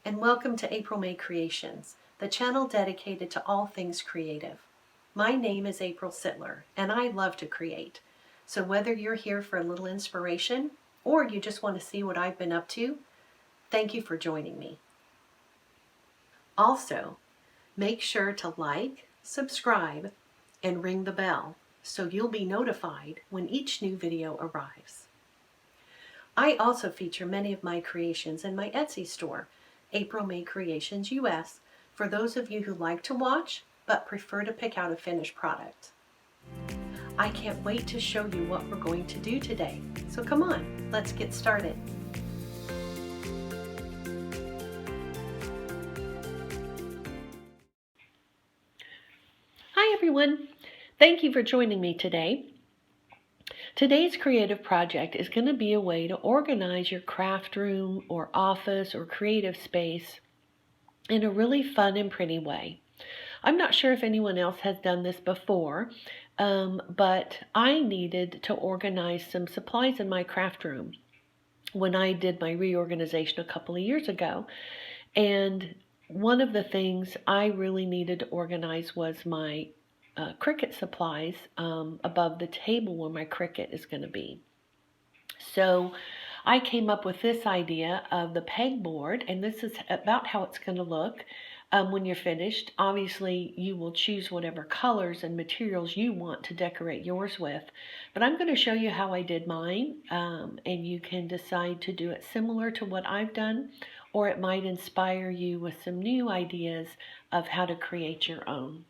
and welcome to April May Creations, the channel dedicated to all things creative. My name is April Sittler, and I love to create. So whether you're here for a little inspiration, or you just want to see what I've been up to, thank you for joining me. Also, make sure to like, subscribe, and ring the bell so you'll be notified when each new video arrives. I also feature many of my creations in my Etsy store, April May Creations US, for those of you who like to watch but prefer to pick out a finished product. I can't wait to show you what we're going to do today, so come on, let's get started. Hi everyone, thank you for joining me today. Today's creative project is going to be a way to organize your craft room or office or creative space in a really fun and pretty way. I'm not sure if anyone else has done this before, but I needed to organize some supplies in my craft room when I did my reorganization a couple of years ago. And one of the things I really needed to organize was my Cricut supplies above the table where my Cricut is going to be. So I came up with this idea of the pegboard, and this is about how it's going to look when you're finished. Obviously, you will choose whatever colors and materials you want to decorate yours with, but I'm going to show you how I did mine, and you can decide to do it similar to what I've done, or it might inspire you with some new ideas of how to create your own.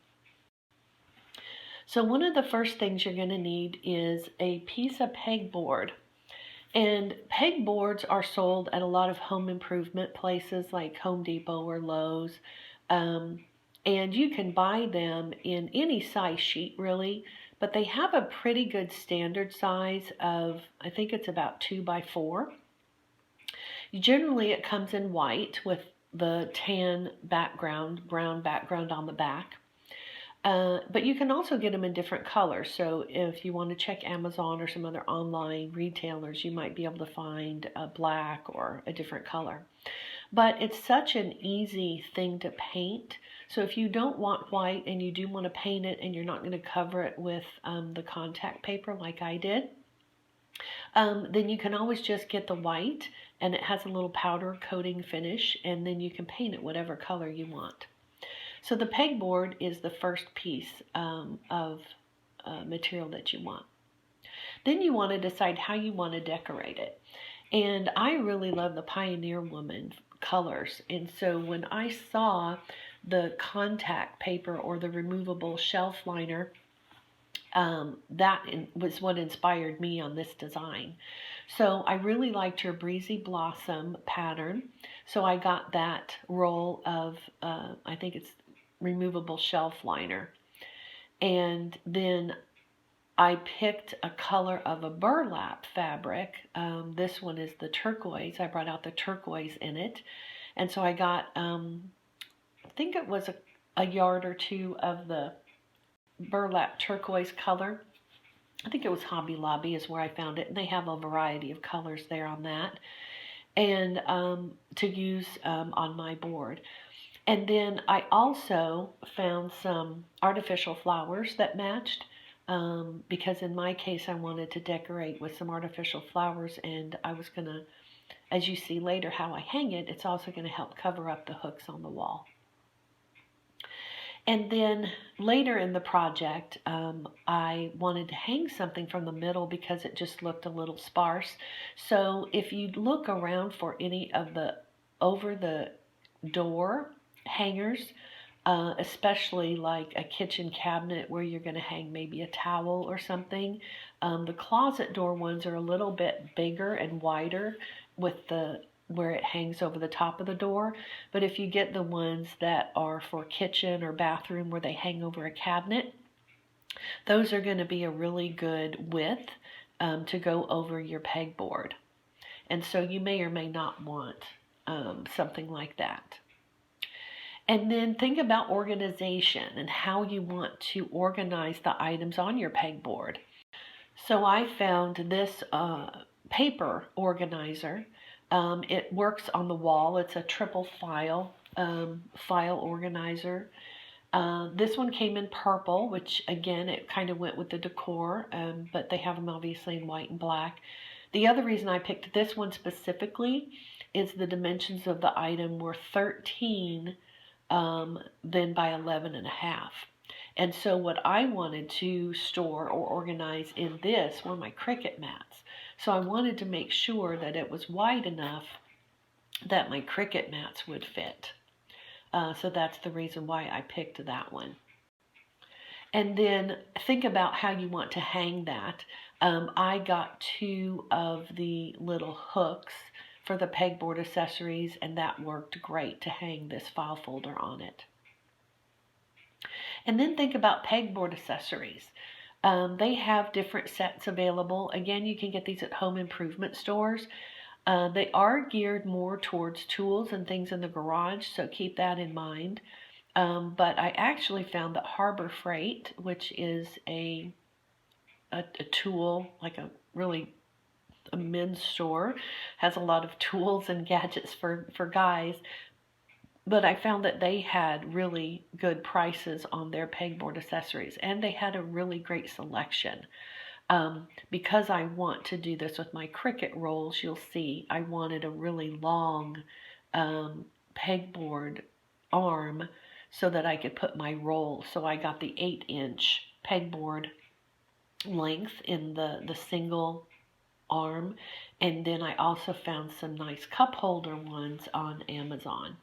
So one of the first things you're going to need is a piece of pegboard. And pegboards are sold at a lot of home improvement places like Home Depot or Lowe's. And you can buy them in any size sheet really, but they have a pretty good standard size of, I think it's about 2 by 4. Generally it comes in white with the tan background, brown background on the back. But you can also get them in different colors. So if you want to check Amazon or some other online retailers, you might be able to find a black or a different color. But it's such an easy thing to paint. So if you don't want white and you do want to paint it and you're not going to cover it with the contact paper like I did, then you can always just get the white, and it has a little powder coating finish, and then you can paint it whatever color you want. So the pegboard is the first piece of material that you want. Then you want to decide how you want to decorate it. And I really love the Pioneer Woman colors. And so when I saw the contact paper or the removable shelf liner, that was what inspired me on this design. So I really liked her Breezy Blossom pattern. So I got that roll of, I think it's removable shelf liner. And then I picked a color of a burlap fabric. This one is the turquoise. I brought out the turquoise in it. And so I got, I think it was a yard or two of the burlap turquoise color. I think it was Hobby Lobby is where I found it. And they have a variety of colors there on that. And to use on my board. And then I also found some artificial flowers that matched because in my case I wanted to decorate with some artificial flowers, and I was going to, as you see later how I hang it, it's also going to help cover up the hooks on the wall. And then later in the project, I wanted to hang something from the middle because it just looked a little sparse. So if you look around for any of the over the door hangers, especially like a kitchen cabinet where you're going to hang maybe a towel or something. The closet door ones are a little bit bigger and wider with the where it hangs over the top of the door. But if you get the ones that are for kitchen or bathroom where they hang over a cabinet, those are going to be a really good width to go over your pegboard. And so you may or may not want something like that. And then think about organization and how you want to organize the items on your pegboard. So I found this paper organizer It works on the wall. It's a triple file organizer. This one came in purple, which again, it kind of went with the decor, but they have them obviously in white and black. The other reason I picked this one specifically is the dimensions of the item were 13 then by 11 and a half. And so what I wanted to store or organize in this were my Cricut mats. So I wanted to make sure that it was wide enough that my Cricut mats would fit. So that's the reason why I picked that one. And then think about how you want to hang that. I got 2 of the little hooks for the Pegboard Accessories, and that worked great to hang this file folder on it. And then think about Pegboard Accessories. They have different sets available. Again, you can get these at home improvement stores. They are geared more towards tools and things in the garage, so keep that in mind. But I actually found that Harbor Freight, which is a tool, like a men's store, has a lot of tools and gadgets for guys. But I found that they had really good prices on their Pegboard accessories, and they had a really great selection. Because I want to do this with my Cricut rolls, you'll see I wanted a really long pegboard arm so that I could put my roll. So I got the 8-inch pegboard length in the single arm, and then I also found some nice cup holder ones on Amazon.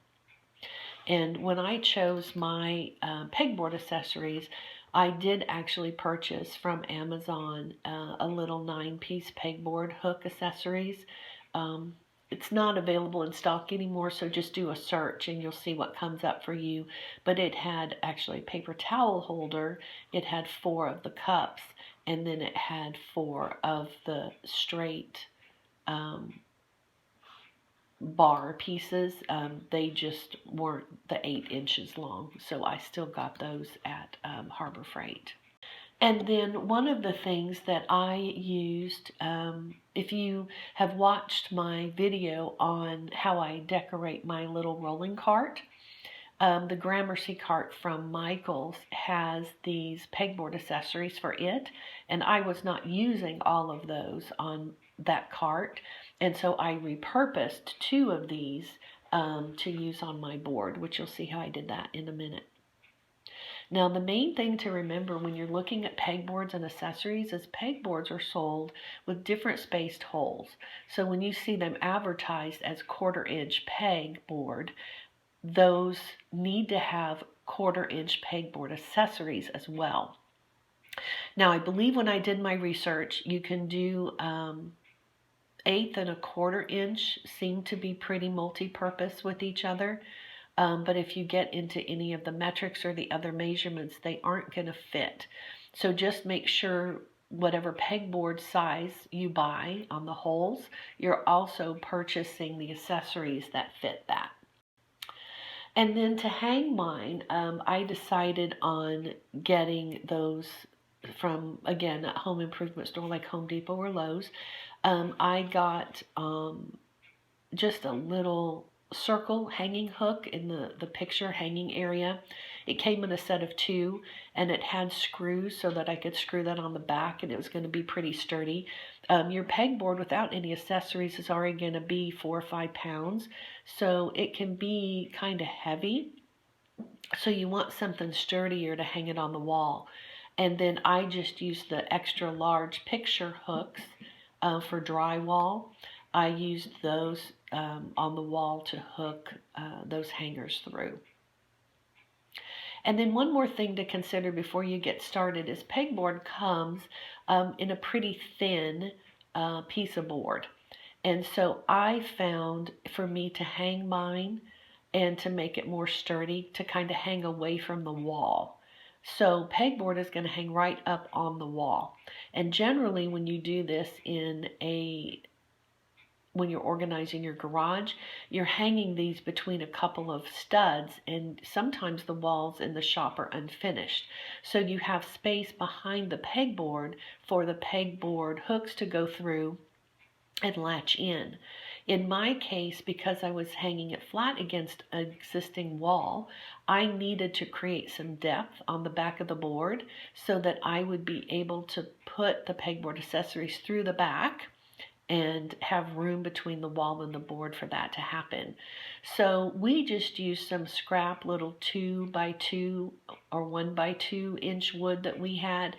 And when I chose my pegboard accessories, I did actually purchase from Amazon a little 9-piece pegboard hook accessories. It's not available in stock anymore, so just do a search and you'll see what comes up for you. But it had actually a paper towel holder, it had 4 of the cups, and then it had 4 of the straight bar pieces. They just weren't the 8 inches long, so I still got those at Harbor Freight. And then one of the things that I used, if you have watched my video on how I decorate my little rolling cart, the Gramercy cart from Michaels has these pegboard accessories for it, and I was not using all of those on that cart, and so I repurposed 2 of these to use on my board, which you'll see how I did that in a minute. Now, the main thing to remember when you're looking at pegboards and accessories is pegboards are sold with different spaced holes. So when you see them advertised as 1/4-inch pegboard, those need to have 1/4-inch pegboard accessories as well. Now, I believe when I did my research, you can do 1/8 and 1/4 inch seem to be pretty multi-purpose with each other. But if you get into any of the metrics or the other measurements, they aren't going to fit. So just make sure whatever pegboard size you buy on the holes, you're also purchasing the accessories that fit that. And then to hang mine, I decided on getting those from, again, a home improvement store like Home Depot or Lowe's. I got just a little circle hanging hook in the picture hanging area. It came in a set of 2, and it had screws so that I could screw that on the back, and it was going to be pretty sturdy. Your pegboard without any accessories is already going to be 4 or 5 pounds, so it can be kind of heavy. So you want something sturdier to hang it on the wall. And then I just used the extra large picture hooks for drywall. I used those on the wall to hook those hangers through. And then one more thing to consider before you get started is pegboard comes in a pretty thin piece of board. And so I found for me to hang mine and to make it more sturdy, to kind of hang away from the wall. So pegboard is going to hang right up on the wall. And generally when you do this when you're organizing your garage, you're hanging these between a couple of studs, and sometimes the walls in the shop are unfinished. So you have space behind the pegboard for the pegboard hooks to go through and latch in. In my case, because I was hanging it flat against an existing wall, I needed to create some depth on the back of the board so that I would be able to put the pegboard accessories through the back and have room between the wall and the board for that to happen. So we just used some scrap little 2x2 or 1x2 inch wood that we had.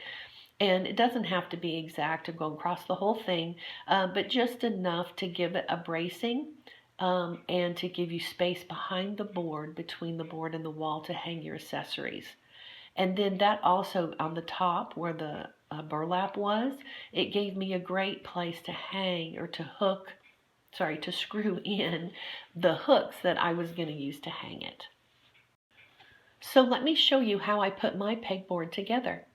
And it doesn't have to be exact or go across the whole thing, but just enough to give it a bracing and to give you space behind the board, between the board and the wall, to hang your accessories. And then that also, on the top where the burlap was, it gave me a great place to hang or to screw in the hooks that I was going to use to hang it. So let me show you how I put my pegboard together.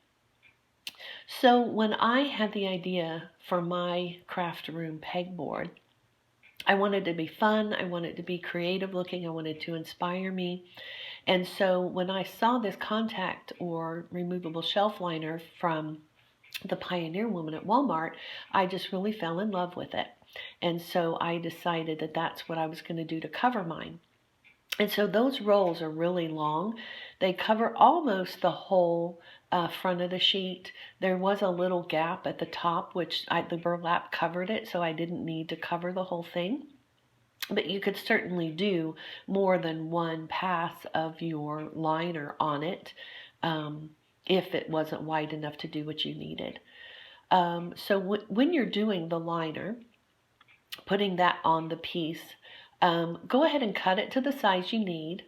So when I had the idea for my craft room pegboard, I wanted it to be fun, I wanted it to be creative looking, I wanted it to inspire me. And so when I saw this contact or removable shelf liner from the Pioneer Woman at Walmart, I just really fell in love with it. And so I decided that that's what I was going to do to cover mine. And so those rolls are really long. They cover almost the whole front of the sheet. There was a little gap at the top, which the burlap covered it, so I didn't need to cover the whole thing. But you could certainly do more than one pass of your liner on it if it wasn't wide enough to do what you needed. So when you're doing the liner, putting that on the piece, go ahead and cut it to the size you need,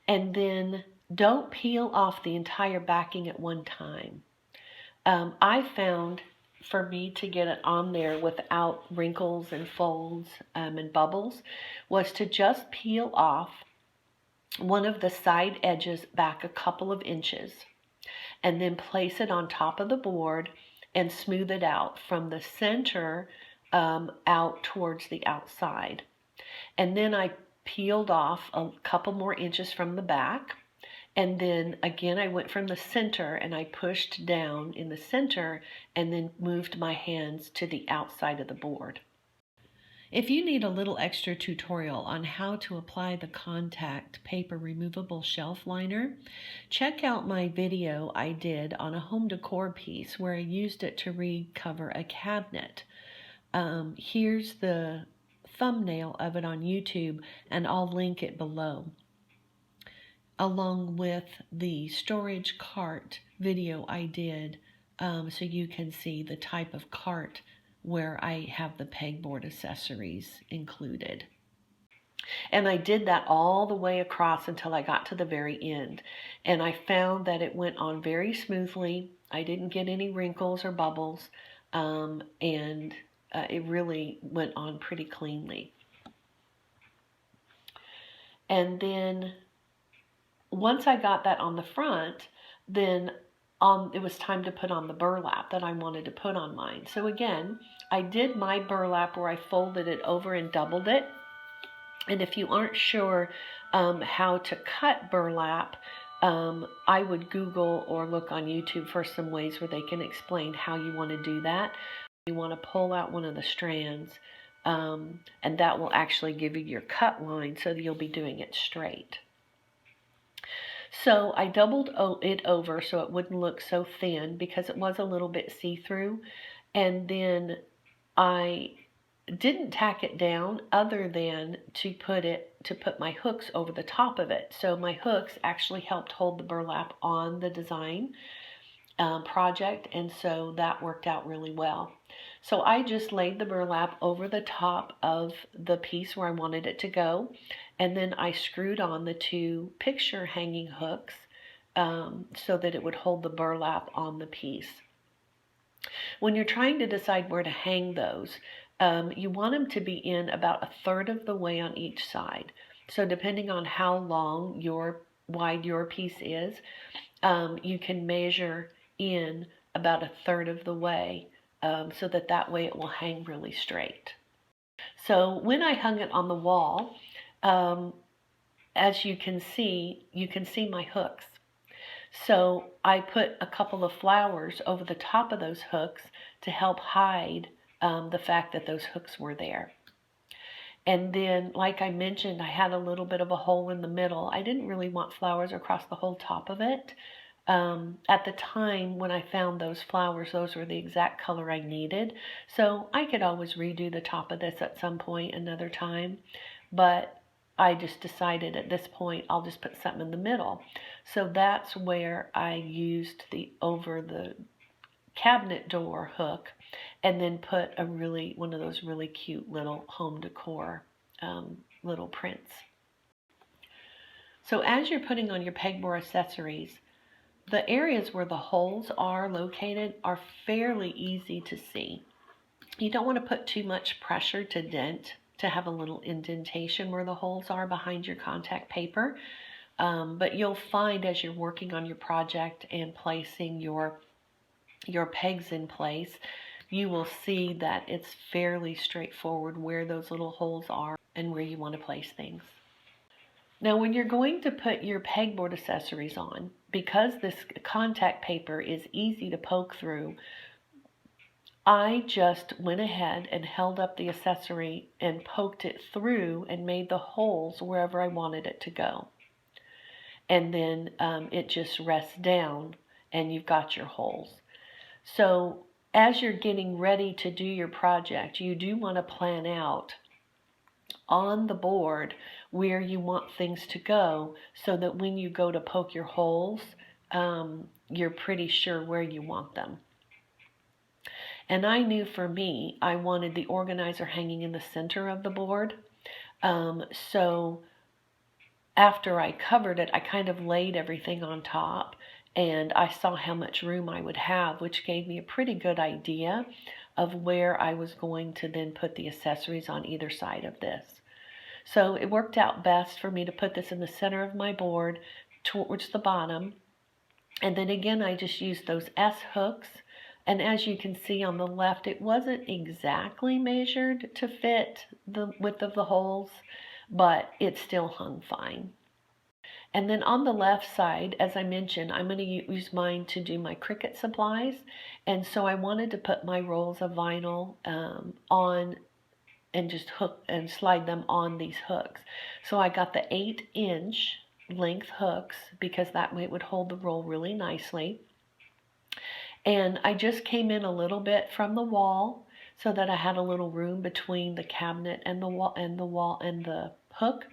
and then don't peel off the entire backing at one time. I found, for me to get it on there without wrinkles and folds and bubbles, was to just peel off one of the side edges back a couple of inches and then place it on top of the board and smooth it out from the center out towards the outside. And then I peeled off a couple more inches from the back. And then again, I went from the center and I pushed down in the center and then moved my hands to the outside of the board. If you need a little extra tutorial on how to apply the contact paper removable shelf liner, check out my video I did on a home decor piece where I used it to recover a cabinet. Here's the thumbnail of it on YouTube, and I'll link it below, along with the storage cart video I did, so you can see the type of cart where I have the pegboard accessories included. And I did that all the way across until I got to the very end, and I found that it went on very smoothly. I didn't get any wrinkles or bubbles, and it really went on pretty cleanly. And then once I got that on the front, then it was time to put on the burlap that I wanted to put on mine. So again, I did my burlap where I folded it over and doubled it. And if you aren't sure how to cut burlap, I would Google or look on YouTube for some ways where they can explain how you want to do that. You want to pull out one of the strands, and that will actually give you your cut line so that you'll be doing it straight. So I doubled it over so it wouldn't look so thin because it was a little bit see-through. And then I didn't tack it down other than to put my hooks over the top of it. So my hooks actually helped hold the burlap on the design project, and so that worked out really well. So I just laid the burlap over the top of the piece where I wanted it to go, and then I screwed on the two picture hanging hooks so that it would hold the burlap on the piece. When you're trying to decide where to hang those, you want them to be in about a third of the way on each side. So depending on how wide your piece is, you can measure in about a third of the way, so that way it will hang really straight. So when I hung it on the wall, as you can see my hooks. So I put a couple of flowers over the top of those hooks to help hide the fact that those hooks were there. And then, like I mentioned, I had a little bit of a hole in the middle. I didn't really want flowers across the whole top of it. At the time when I found those flowers, those were the exact color I needed. So I could always redo the top of this at some point another time. But I just decided at this point I'll just put something in the middle. So that's where I used the over the cabinet door hook and then put one of those really cute little home decor little prints. So as you're putting on your pegboard accessories, the areas where the holes are located are fairly easy to see. You don't want to put too much pressure to have a little indentation where the holes are behind your contact paper. But you'll find as you're working on your project and placing your pegs in place, you will see that it's fairly straightforward where those little holes are and where you want to place things. Now, when you're going to put your pegboard accessories on, because this contact paper is easy to poke through, I just went ahead and held up the accessory and poked it through and made the holes wherever I wanted it to go. And then it just rests down and you've got your holes. So as you're getting ready to do your project, you do want to plan out on the board where you want things to go so that when you go to poke your holes, you're pretty sure where you want them. And I knew for me, I wanted the organizer hanging in the center of the board. So after I covered it, I kind of laid everything on top and I saw how much room I would have, which gave me a pretty good idea of where I was going to then put the accessories on either side of this. So it worked out best for me to put this in the center of my board towards the bottom. And then again, I just used those S hooks. And as you can see on the left, it wasn't exactly measured to fit the width of the holes, but it still hung fine. And then on the left side, as I mentioned, I'm going to use mine to do my Cricut supplies. And so I wanted to put my rolls of vinyl on and just hook and slide them on these hooks. So I got the 8-inch length hooks because that way it would hold the roll really nicely. And I just came in a little bit from the wall so that I had a little room between the cabinet and the wall and the hook.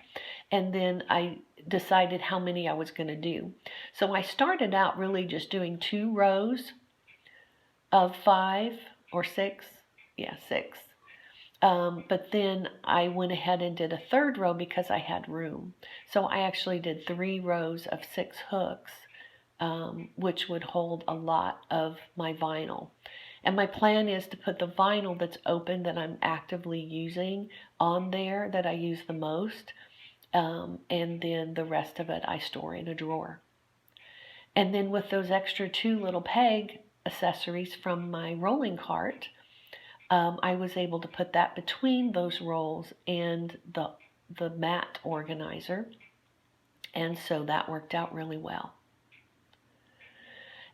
And then I decided how many I was going to do. So I started out really just doing 2 rows of 5 or 6. Yeah, 6. But then I went ahead and did a 3rd row because I had room. So I actually did 3 rows of 6 hooks, which would hold a lot of my vinyl. And my plan is to put the vinyl that's open that I'm actively using on there that I use the most. And then the rest of it I store in a drawer. And then with those extra 2 little peg accessories from my rolling cart, I was able to put that between those rolls and the mat organizer. And so that worked out really well.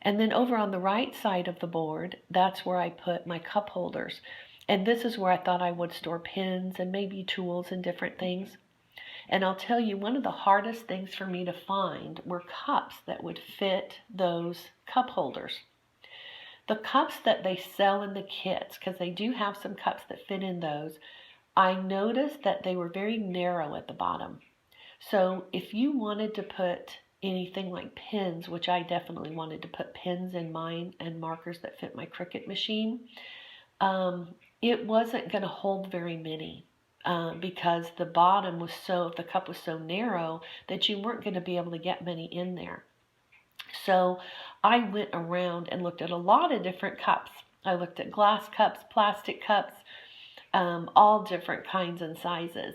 And then over on the right side of the board, that's where I put my cup holders. And this is where I thought I would store pins and maybe tools and different things. And I'll tell you, one of the hardest things for me to find were cups that would fit those cup holders. The cups that they sell in the kits, because they do have some cups that fit in those, I noticed that they were very narrow at the bottom. So if you wanted to put anything like pins, which I definitely wanted to put pins in mine and markers that fit my Cricut machine, it wasn't going to hold very many. Because the bottom was the cup was so narrow that you weren't going to be able to get many in there. So I went around and looked at a lot of different cups. I looked at glass cups, plastic cups, all different kinds and sizes.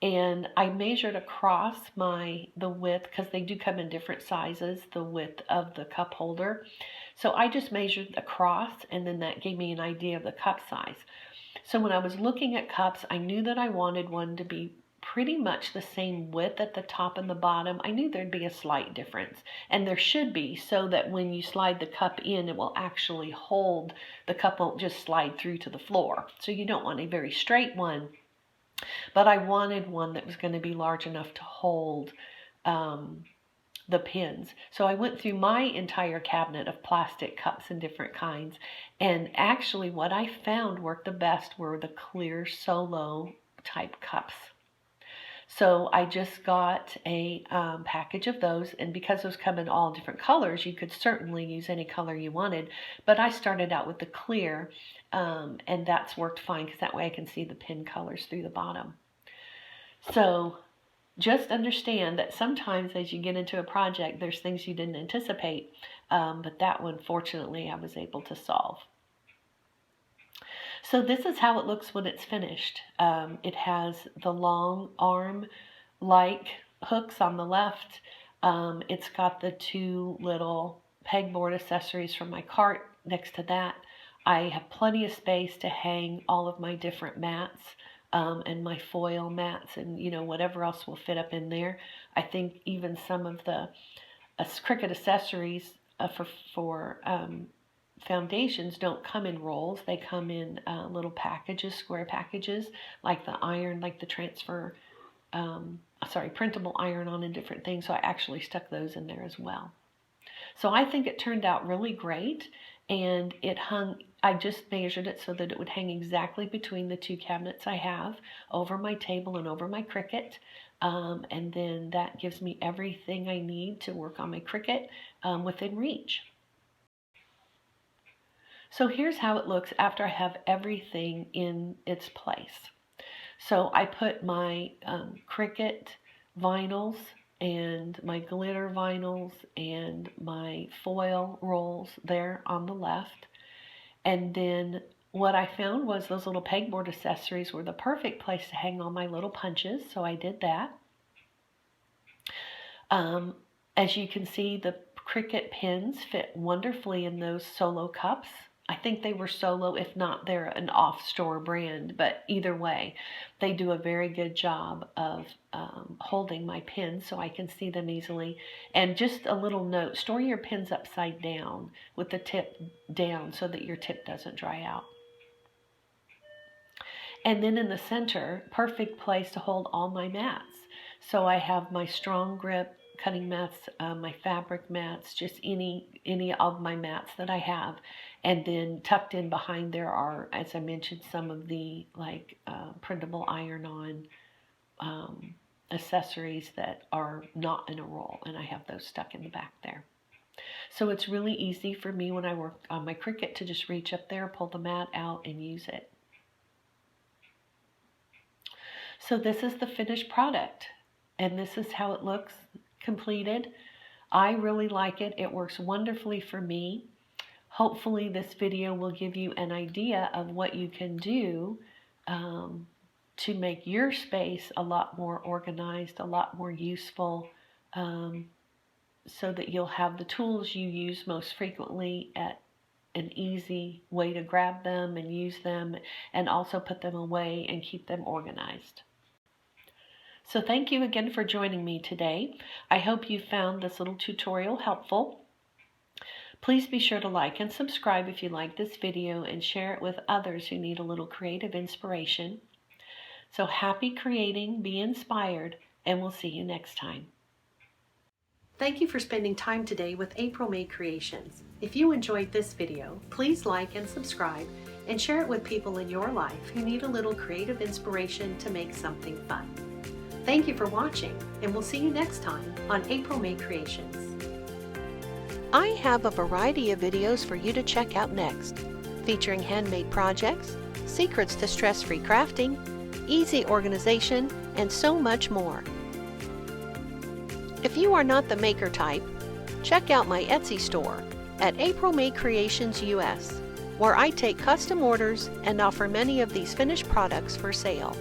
And I measured across the width, because they do come in different sizes, the width of the cup holder. So I just measured across, and then that gave me an idea of the cup size. So when I was looking at cups, I knew that I wanted one to be pretty much the same width at the top and the bottom. I knew there'd be a slight difference, and there should be, so that when you slide the cup in, it will actually hold, the cup won't just slide through to the floor. So you don't want a very straight one, but I wanted one that was going to be large enough to hold the pins. So I went through my entire cabinet of plastic cups in different kinds, and actually what I found worked the best were the clear solo type cups. So I just got a package of those, and because those come in all different colors, you could certainly use any color you wanted, but I started out with the clear, and that's worked fine because that way I can see the pin colors through the bottom. So just understand that sometimes as you get into a project, there's things you didn't anticipate, but that one, fortunately, I was able to solve. So this is how it looks when it's finished. It has the long arm-like hooks on the left. It's got the two little pegboard accessories from my cart next to that. I have plenty of space to hang all of my different mats. And my foil mats and whatever else will fit up in there. I think even some of the Cricut accessories for foundations don't come in rolls. They come in little packages, square packages, like the iron, like the printable iron-on and different things. So I actually stuck those in there as well. So I think it turned out really great, and it hung, I just measured it so that it would hang exactly between the two cabinets I have, over my table and over my Cricut, and then that gives me everything I need to work on my Cricut within reach. So here's how it looks after I have everything in its place. So I put my Cricut vinyls and my glitter vinyls and my foil rolls there on the left. And then what I found was those little pegboard accessories were the perfect place to hang all my little punches, so I did that. As you can see, the Cricut pins fit wonderfully in those solo cups. I think they were solo, if not they're an off-store brand, but either way, they do a very good job of holding my pins so I can see them easily. And just a little note, store your pins upside down with the tip down so that your tip doesn't dry out. And then in the center, perfect place to hold all my mats. So I have my strong grip cutting mats, my fabric mats, just any of my mats that I have. And then tucked in behind there are, as I mentioned, some of the printable iron-on accessories that are not in a roll, and I have those stuck in the back there. So it's really easy for me when I work on my Cricut to just reach up there, pull the mat out, and use it. So this is the finished product, and this is how it looks completed. I really like it. It works wonderfully for me. Hopefully this video will give you an idea of what you can do to make your space a lot more organized, a lot more useful, so that you'll have the tools you use most frequently at an easy way to grab them and use them, and also put them away and keep them organized. So thank you again for joining me today. I hope you found this little tutorial helpful. Please be sure to like and subscribe if you like this video, and share it with others who need a little creative inspiration. So happy creating, be inspired, and we'll see you next time. Thank you for spending time today with April May Creations. If you enjoyed this video, please like and subscribe, and share it with people in your life who need a little creative inspiration to make something fun. Thank you for watching, and we'll see you next time on April May Creations. I have a variety of videos for you to check out next, featuring handmade projects, secrets to stress-free crafting, easy organization, and so much more. If you are not the maker type, check out my Etsy store at April May Creations US, where I take custom orders and offer many of these finished products for sale.